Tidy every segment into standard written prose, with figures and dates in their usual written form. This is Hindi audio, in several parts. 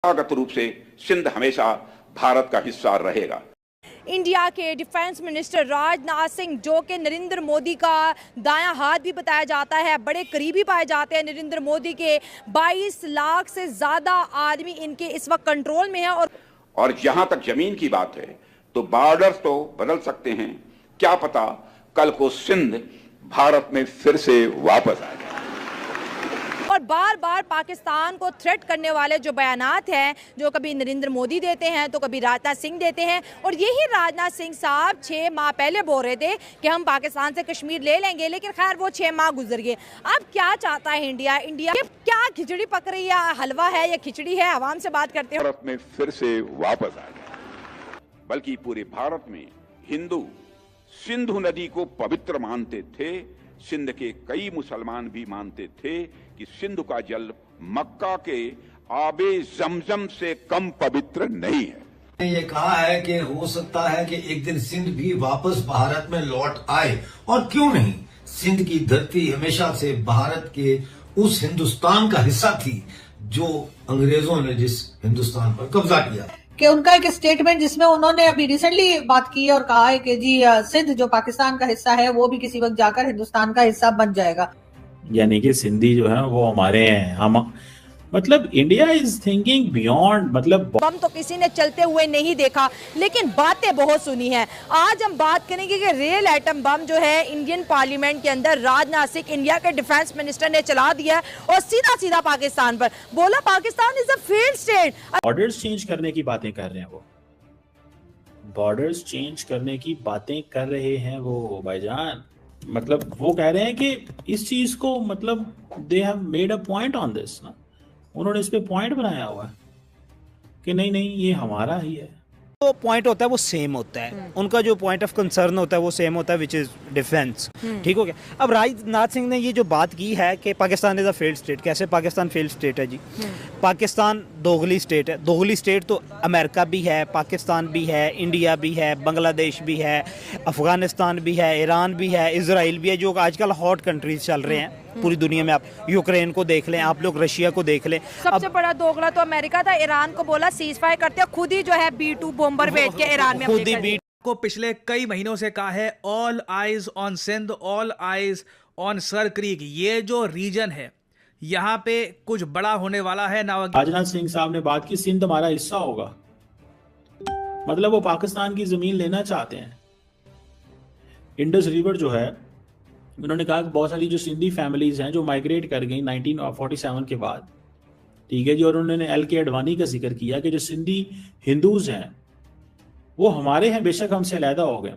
परंपरागत रूप से सिंध हमेशा भारत का हिस्सा रहेगा। इंडिया के डिफेंस मिनिस्टर राजनाथ सिंह, जो कि नरेंद्र मोदी का दायां हाथ भी बताया जाता है, बड़े करीबी पाए जाते हैं नरेंद्र मोदी के। 22 लाख से ज्यादा आदमी इनके इस वक्त कंट्रोल में है। और जहां तक जमीन की बात है तो बॉर्डर्स तो बदल सकते हैं, क्या पता कल को सिंध भारत में फिर से वापस आ जाए। और बार बार पाकिस्तान को थ्रेट करने वाले जो बयानात हैं, जो कभी नरेंद्र मोदी देते हैं तो कभी राजनाथ सिंह देते हैं। और यही राजनाथ सिंह साहब 6 माह पहले बोल रहे थे कि हम पाकिस्तान से कश्मीर ले लेंगे, लेकिन खैर वो 6 माह गुजर गए। अब क्या चाहता है इंडिया? इंडिया क्या खिचड़ी पक रही है, हलवा है या खिचड़ी है? आवाम से बात करते हैं। भारत में फिर से वापस आ जाए, बल्कि पूरे भारत में हिंदू सिंधु नदी को पवित्र मानते थे। सिंध के कई मुसलमान भी मानते थे कि सिंधु का जल मक्का के आबे जमजम से कम पवित्र नहीं है। ये कहा है कि हो सकता है कि एक दिन सिंध भी वापस भारत में लौट आए, और क्यों नहीं। सिंध की धरती हमेशा से भारत के उस हिंदुस्तान का हिस्सा थी जो अंग्रेजों ने जिस हिंदुस्तान पर कब्जा किया। कि उनका एक स्टेटमेंट जिसमें उन्होंने अभी रिसेंटली बात की है और कहा है कि जी सिंध जो पाकिस्तान का हिस्सा है वो भी किसी वक्त जाकर हिंदुस्तान का हिस्सा बन जाएगा। यानी कि सिंधी जो है वो हमारे हैं, हम मतलब इंडिया इज थिंकिंग बियॉन्ड। मतलब बम तो किसी ने चलते हुए नहीं देखा, लेकिन बातें बहुत सुनी है। आज हम बात करेंगे कि रियल एटम बम जो है इंडियन पार्लियामेंट के अंदर राजनाथ सिंह, इंडिया के डिफेंस मिनिस्टर, ने चला दिया और सीधा सीधा पाकिस्तान पर बोला Pakistan is a failed state. Borders change करने की बातें कर रहे हैं वो, बॉर्डर्स चेंज करने की बातें कर रहे हैं वो भाईजान। मतलब वो कह रहे हैं कि इस चीज को, मतलब they have made a point on this ना, उन्होंने इस पे पॉइंट बनाया हुआ है कि नहीं नहीं ये हमारा ही है। तो पॉइंट होता है वो सेम होता है, उनका जो पॉइंट ऑफ कंसर्न होता है वो सेम होता है, विच इज डिफेंस। ठीक हो गया। अब राजनाथ सिंह ने ये जो बात की है कि Pakistan is a failed state, कैसे पाकिस्तान फेल्ड स्टेट है जी? पाकिस्तान दोगली स्टेट है। दोगली स्टेट तो अमेरिका भी है, पाकिस्तान भी है, इंडिया भी है, बांग्लादेश भी है, अफगानिस्तान भी है, ईरान भी है, इजराइल भी है, जो आजकल हॉट कंट्रीज चल रहे हैं पूरी दुनिया में। आप यूक्रेन को देख लें, आप लोग रशिया को देख लें। सबसे बड़ा दोगला तो अमेरिका था, ईरान को बोला सीज फायर करते, खुद ही जो है B-2 बॉम्बर भेज के ईरान में खुद ही को पिछले कई महीनों से कहा है all eyes on Sindh, all eyes on Sir Creek. ये जो रीजन है यहाँ पे कुछ बड़ा होने वाला है। राजनाथ सिंह साहब ने बात की सिंध हमारा हिस्सा होगा, मतलब वो पाकिस्तान की जमीन लेना चाहते हैं। इंडस रिवर जो है, उन्होंने कहा कि बहुत सारी जो सिंधी फैमिलीज हैं जो माइग्रेट कर गई 1947 के बाद, ठीक है जी। और उन्होंने LK अडवाणी का जिक्र किया कि जो सिंधी हिंदूज हैं वो हमारे हैं, बेशक हमसे अलहदा हो गए।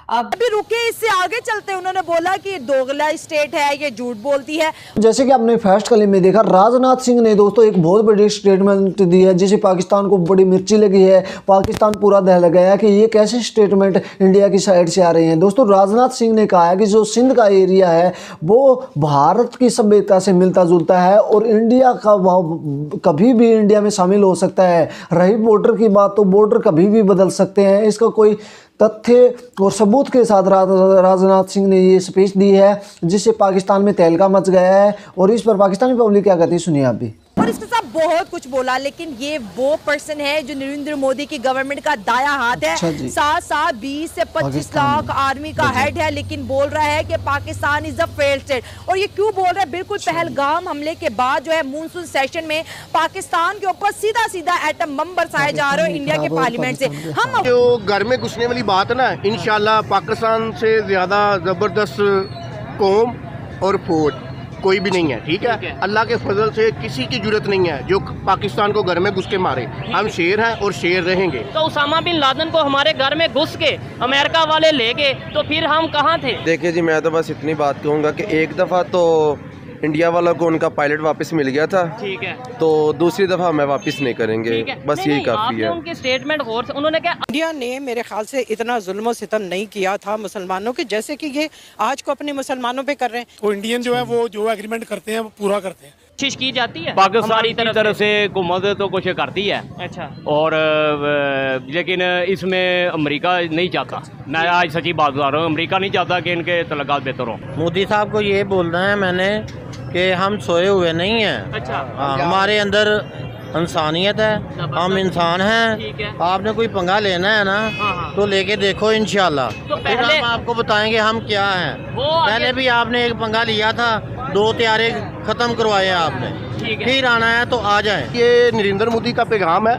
अभी रुके, इससे आगे चलते हैं। उन्होंने बोला कि दोगला स्टेट है, ये झूठ बोलती है। जैसे कि आपने फर्स्ट कलिप में देखा, राजनाथ सिंह ने दोस्तों एक बहुत बड़ी स्टेटमेंट दी है जिसे पाकिस्तान को बड़ी मिर्ची लगी है। पाकिस्तान पूरा दहल गया है कि ये कैसे स्टेटमेंट इंडिया की साइड से आ रही हैं। दोस्तों राजनाथ सिंह ने कहा है कि जो सिंध का एरिया है वो भारत की सभ्यता से मिलता जुलता है और इंडिया का कभी भी इंडिया में शामिल हो सकता है। रही बॉर्डर की बात, तो बॉर्डर कभी भी बदल सकते हैं। इसका कोई तथ्य और सबूत के साथ राजनाथ सिंह ने ये स्पीच दी है जिससे पाकिस्तान में तहलका मच गया है। और इस पर पाकिस्तानी पब्लिक क्या कहती है, सुनिए आप भी। और इसके साथ बहुत कुछ बोला, लेकिन ये वो पर्सन है जो नरेंद्र मोदी की गवर्नमेंट का दाया हाथ है। साथ साथ 20 से 25 लाख आर्मी का हेड है, लेकिन बोल रहा है कि Pakistan is a failed state. और ये क्यों बोल रहा है? बिल्कुल पहलगाम हमले के बाद जो है मानसून सेशन में पाकिस्तान के ऊपर सीधा सीधा एटम बम बरसाए जा रहे हो इंडिया के पार्लियामेंट से। हम जो घर में घुसने वाली बात है ना, इंशाल्लाह पाकिस्तान से ज्यादा जबरदस्त कौम और फौज कोई भी नहीं है। ठीक है, अल्लाह के फजल से किसी की जरूरत नहीं है जो पाकिस्तान को घर में घुस के मारे। हम शेर हैं और शेर रहेंगे। तो उसामा बिन लादेन को हमारे घर में घुस के अमेरिका वाले ले गए, तो फिर हम कहाँ थे? देखिए जी, मैं तो बस इतनी बात कहूँगा कि एक दफ़ा तो इंडिया वालों को उनका पायलट वापस मिल गया था, ठीक है, तो दूसरी दफ़ा हमें वापस नहीं करेंगे। बस यही काफ़ी है। उनके स्टेटमेंट गौर से उन्होंने क्या, इंडिया ने मेरे ख्याल से इतना जुल्म सितम नहीं किया था मुसलमानों के जैसे कि ये आज को अपने मुसलमानों पे कर रहे हैं। तो इंडियन जो है वो जो एग्रीमेंट करते हैं वो पूरा करते हैं। कोशिश की जाती है पाकिस्तानी तरफ से हुकूमत तो कुछ करती है। अच्छा। और लेकिन इसमें अमेरिका नहीं चाहता। मैं आज सच्ची बात बता रहा हूँ, अमेरिका नहीं चाहता कि इनके तलकात बेहतर हो। मोदी साहब को ये बोलना है मैंने कि हम सोए हुए नहीं हैं। अच्छा। हमारे अंदर इंसानियत है, हम इंसान हैं। आपने कोई पंगा लेना है ना तो लेके देखो इंशाल्लाह। तो पहले हम आपको बताएंगे हम क्या हैं। पहले भी आपने एक पंगा लिया था, 2 त्यारे खत्म करवाए आपने, फिर आना है तो आ जाए। ये नरेंद्र मोदी का पैगाम है,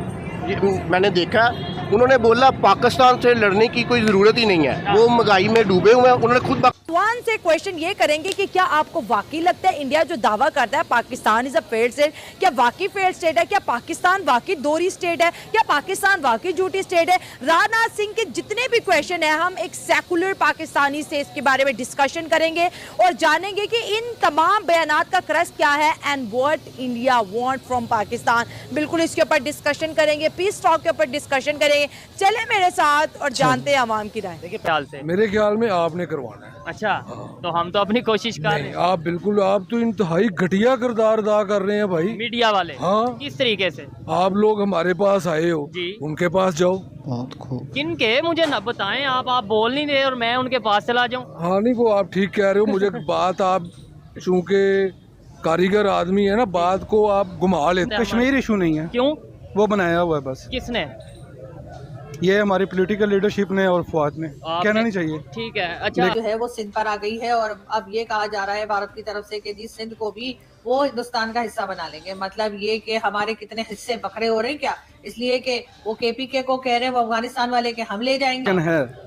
मैंने देखा उन्होंने बोला पाकिस्तान से लड़ने की कोई जरूरत ही नहीं है, वो महंगाई में डूबे हुए हैं। उन्होंने खुद स्वान से क्वेश्चन ये करेंगे कि क्या आपको वाकई लगता है इंडिया जो दावा करता है Pakistan is a failed state, क्या वाकई फेल्ड स्टेट है? क्या पाकिस्तान वाकई दोहरी स्टेट है? क्या पाकिस्तान वाकई झूठी स्टेट है? राजनाथ सिंह के जितने भी क्वेश्चन है हम एक सेकुलर पाकिस्तानी से इसके बारे में डिस्कशन करेंगे और जानेंगे कि इन तमाम बयानात का क्रस क्या है and what India want from Pakistan. बिल्कुल इसके ऊपर डिस्कशन करेंगे, पीस टॉक के ऊपर डिस्कशन करेंगे। चले मेरे साथ और जानते हैं अवाम की राय। मेरे ख्याल में आपने करवाना है। अच्छा, तो हम तो अपनी कोशिश कर रहे हैं। आप बिल्कुल, आप तो इंतहाई घटिया किरदार अदा कर रहे हैं भाई, मीडिया वाले। हाँ, किस तरीके से? आप लोग हमारे पास आए हो जी, उनके पास जाओ। किनके, मुझे न बताएं। आप बोल नहीं रहे और मैं उनके पास चला जाऊं। हाँ नहीं, वो आप ठीक कह रहे हो। मुझे बात, आप चूँकि कारीगर आदमी है ना, बात को आप घुमा लेते। कश्मीर इशू नहीं है। क्यों? वो बनाया हुआ है बस। किसने? ये हमारी पॉलिटिकल लीडरशिप ने और फौज ने, कहना नहीं चाहिए। ठीक है। अच्छा, जो है वो सिंध पर आ गई है और अब ये कहा जा रहा है भारत की तरफ से कि जी सिंध को भी वो हिंदुस्तान का हिस्सा बना लेंगे। मतलब ये कि हमारे कितने हिस्से बखरे हो रहे हैं क्या, इसलिए कि वो केपीके को कह रहे हैं वो अफगानिस्तान वाले के हम ले जाएंगे।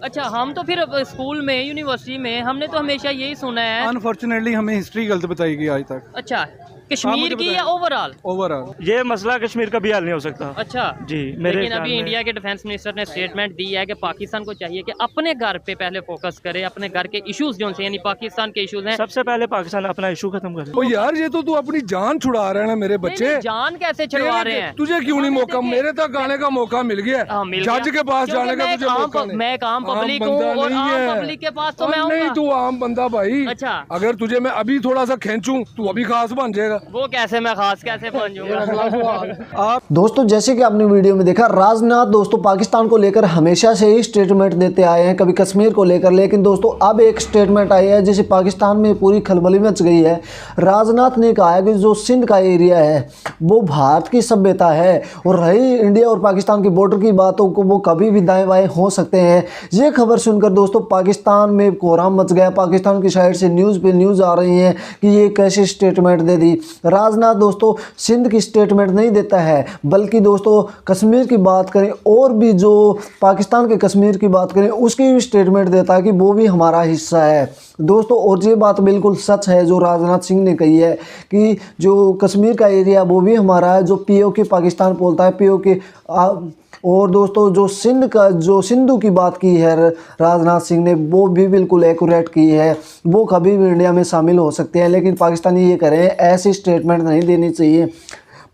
अच्छा, हम तो फिर स्कूल में, यूनिवर्सिटी में हमने तो हमेशा यही सुना है। अनफॉर्चुनेटली हमें हिस्ट्री गलत बताई गई आज तक। अच्छा, कश्मीर की या ओवरऑल? ओवरऑल ये मसला कश्मीर का भी हल नहीं हो सकता। अच्छा जी, लेकिन अभी इंडिया के डिफेंस मिनिस्टर ने स्टेटमेंट दी है कि पाकिस्तान को चाहिए कि अपने घर पे पहले फोकस करे, अपने घर के इश्यूज जो से, यानी पाकिस्तान के इश्यूज हैं, सबसे पहले पाकिस्तान अपना इशू खत्म करे। ओ यार, ये तो तू अपनी जान छुड़ा रहे हैं ना मेरे बच्चे। जान कैसे छुड़वा रहे हैं? तुझे क्यों नहीं मौका, मेरे तक आने का मौका मिल गया, जज के पास जाने का तुझे मौका नहीं। मैं आम पब्लिक हूँ और आम पब्लिक के पास तो मैं नहीं, तू आम बंदा भाई। अच्छा, अगर तुझे मैं अभी थोड़ा सा खींचूं तू अभी खास बन जाएगा। वो कैसे, मैं खास कैसे बन जाऊंगा? दोस्तों, जैसे कि आपने वीडियो में देखा, राजनाथ दोस्तों पाकिस्तान को लेकर हमेशा से ही स्टेटमेंट देते आए हैं, कभी कश्मीर को लेकर, लेकिन दोस्तों अब एक स्टेटमेंट आई है जिसे पाकिस्तान में पूरी खलबली मच गई है। राजनाथ ने कहा है कि जो सिंध का एरिया है वो भारत की सभ्यता है और रही इंडिया और पाकिस्तान की बॉर्डर की बातों को, वो कभी भी दाएं बाएं हो सकते हैं। ये खबर सुनकर दोस्तों पाकिस्तान में कोहराम मच गया। पाकिस्तान की साइड से न्यूज़ पे न्यूज़ आ रही हैं कि ये कैसी स्टेटमेंट दे दी। राजनाथ दोस्तों सिंध की स्टेटमेंट नहीं देता है, बल्कि दोस्तों कश्मीर की बात करें और भी जो पाकिस्तान के कश्मीर की बात करें उसकी भी स्टेटमेंट देता है कि वो भी हमारा हिस्सा है दोस्तों। और ये बात बिल्कुल सच है जो राजनाथ सिंह ने कही है कि जो कश्मीर का एरिया वो भी हमारा है, जो पीओके पाकिस्तान बोलता है पीओके। और दोस्तों जो सिंधु की बात की है राजनाथ सिंह ने, वो भी बिल्कुल एक्यूरेट की है। वो कभी भी इंडिया में शामिल हो सकते हैं, लेकिन पाकिस्तानी ये करें, ऐसी स्टेटमेंट नहीं देनी चाहिए।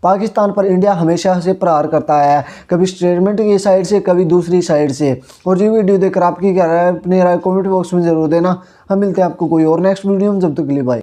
पाकिस्तान पर इंडिया हमेशा से प्रहार करता है, कभी स्टेटमेंट की साइड से, कभी दूसरी साइड से। और ये वीडियो देखकर आपकी क्या राय है, अपनी राय कमेंट बॉक्स में जरूर देना। हम मिलते हैं आपको कोई और नेक्स्ट वीडियो में, जब तक के लिए बाय।